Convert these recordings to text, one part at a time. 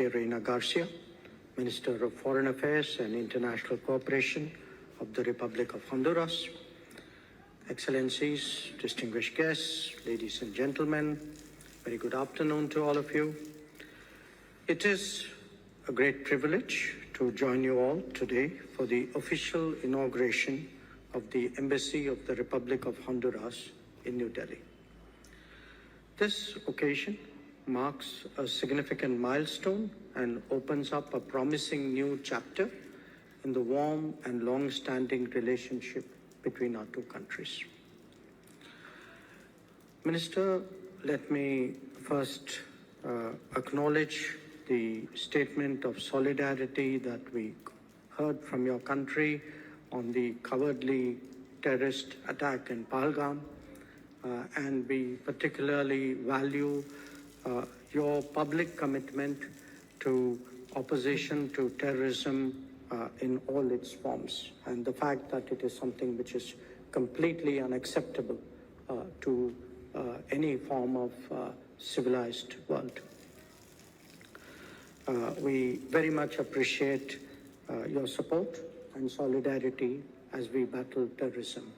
Reina Garcia, Minister of Foreign Affairs and International Cooperation of the Republic of Honduras, Excellencies, distinguished guests, ladies and gentlemen, very good afternoon to all of you. It is a great privilege to join you all today for the official inauguration of the Embassy of the Republic of Honduras in New Delhi. This occasion marks a significant milestone and opens up a promising new chapter in the warm and long-standing relationship between our two countries. Minister, let me first acknowledge the statement of solidarity that we heard from your country on the cowardly terrorist attack in Pahalgam, and we particularly value your public commitment to opposition to terrorism in all its forms, and the fact that it is something which is completely unacceptable to any form of civilized world. We very much appreciate your support and solidarity as we battle terrorism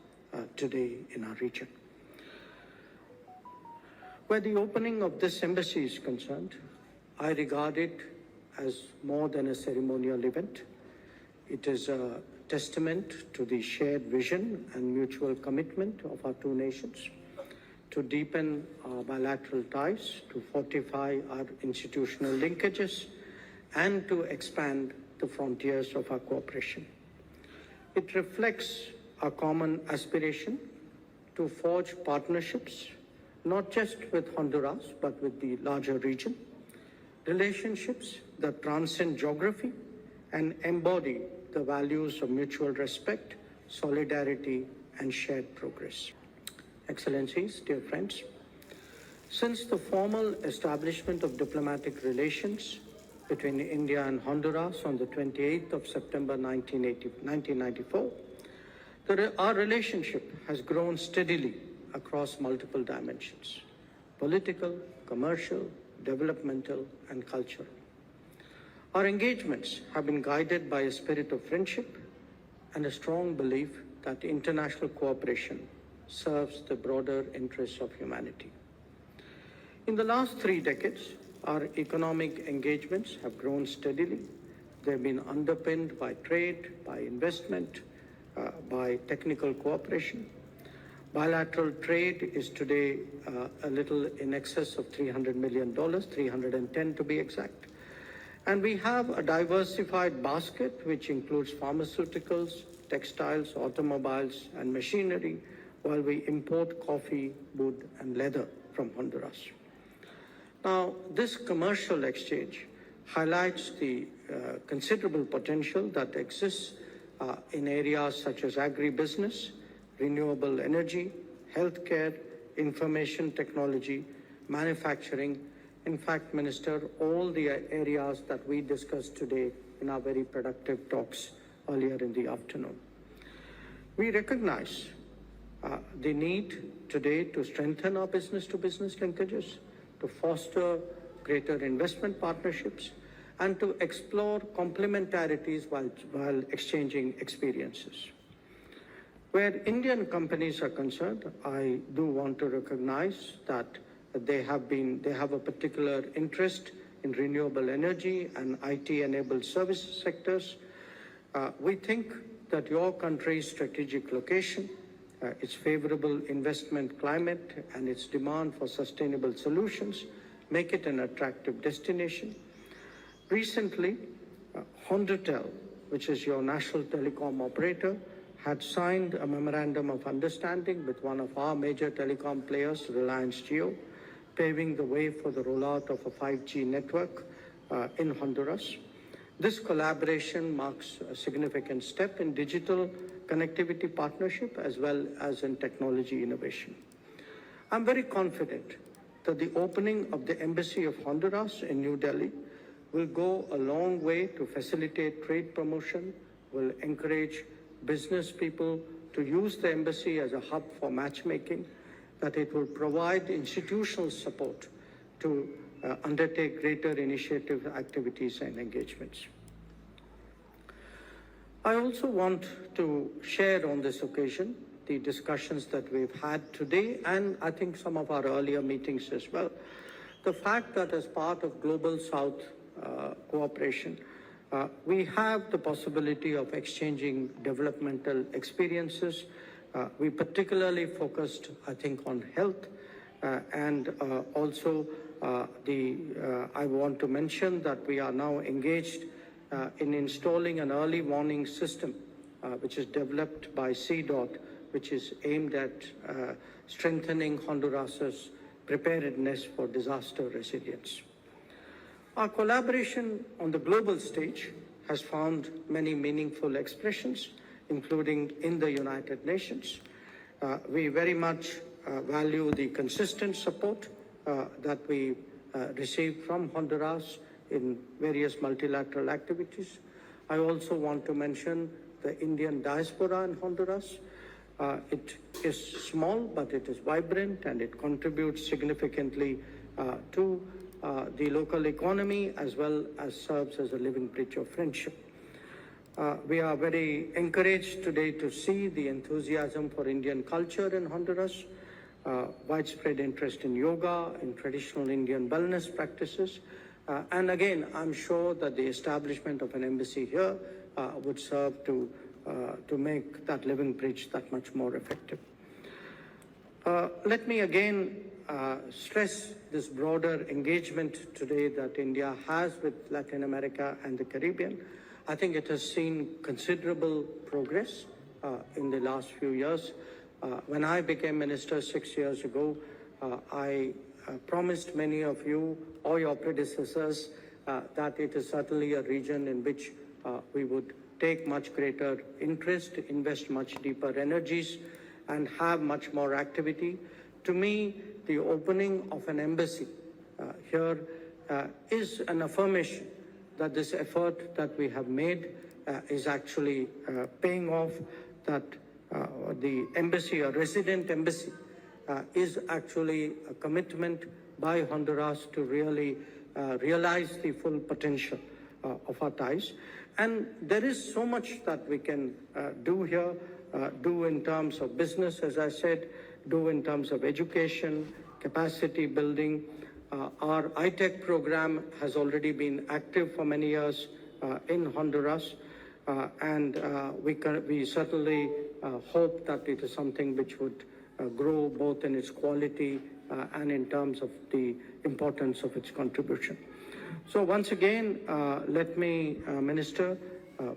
today in our region. Where the opening of this embassy is concerned, I regard it as more than a ceremonial event. It is a testament to the shared vision and mutual commitment of our two nations to deepen our bilateral ties, to fortify our institutional linkages, and to expand the frontiers of our cooperation. It reflects our common aspiration to forge partnerships not just with Honduras, but with the larger region, relationships that transcend geography and embody the values of mutual respect, solidarity, and shared progress. Excellencies, dear friends, since the formal establishment of diplomatic relations between India and Honduras on the 28th of September 1994, our relationship has grown steadily across multiple dimensions: political, commercial, developmental, and cultural. Our engagements have been guided by a spirit of friendship and a strong belief that international cooperation serves the broader interests of humanity. In the last 3 decades, our economic engagements have grown steadily. They've been underpinned by trade, by investment, by technical cooperation. Bilateral trade is today a little in excess of $300 million, 310 to be exact. And we have a diversified basket which includes pharmaceuticals, textiles, automobiles, and machinery, while we import coffee, wood, and leather from Honduras. Now, this commercial exchange highlights the considerable potential that exists in areas such as agribusiness, renewable energy, healthcare, information technology, manufacturing. In fact, Minister, all the areas that we discussed today in our very productive talks earlier in the afternoon. We recognize the need today to strengthen our business-to-business linkages, to foster greater investment partnerships, and to explore complementarities while exchanging experiences. Where Indian companies are concerned, I do want to recognize that they have a particular interest in renewable energy and IT-enabled services sectors. We think that your country's strategic location, its favorable investment climate, and its demand for sustainable solutions make it an attractive destination. Recently, Hondutel, which is your national telecom operator, had signed a memorandum of understanding with one of our major telecom players, Reliance Jio, paving the way for the rollout of a 5G network in Honduras. This collaboration marks a significant step in digital connectivity partnership as well as in technology innovation. I'm very confident that the opening of the Embassy of Honduras in New Delhi will go a long way to facilitate trade promotion, will encourage business people to use the embassy as a hub for matchmaking, that it will provide institutional support to undertake greater initiative activities and engagements. I also want to share on this occasion the discussions that we've had today, and I think some of our earlier meetings as well. The fact that as part of Global South cooperation, we have the possibility of exchanging developmental experiences. We particularly focused, I think, on health, and also I want to mention that we are now engaged in installing an early warning system, which is developed by CDOT, which is aimed at strengthening Honduras's preparedness for disaster resilience. Our collaboration on the global stage has found many meaningful expressions, including in the United Nations. We very much value the consistent support that we receive from Honduras in various multilateral activities. I also want to mention the Indian diaspora in Honduras. It is small, but it is vibrant, and it contributes significantly to the local economy, as well as serves as a living bridge of friendship. We are very encouraged today to see the enthusiasm for Indian culture in Honduras, widespread interest in yoga, in traditional Indian wellness practices. And again, I'm sure that the establishment of an embassy here would serve to make that living bridge that much more effective. Let me again stress this broader engagement today that India has with Latin America and the Caribbean. I think it has seen considerable progress in the last few years. When I became minister 6 years ago, I promised many of you or your predecessors that it is certainly a region in which we would take much greater interest, invest much deeper energies, and have much more activity. To me, the opening of an embassy here is an affirmation that this effort that we have made is actually paying off, that the embassy, a resident embassy, is actually a commitment by Honduras to really realize the full potential of our ties. And there is so much that we can do here, do in terms of business, as I said, do in terms of education, capacity building. Our ITech program has already been active for many years in Honduras, and we certainly hope that it is something which would grow both in its quality and in terms of the importance of its contribution. So once again, let me, Minister,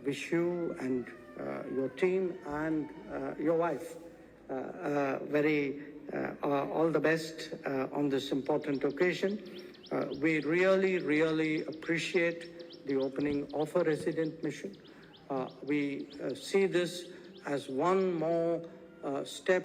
wish you and your team and your wife all the best on this important occasion. We really appreciate the opening of a resident mission. We see this as one more step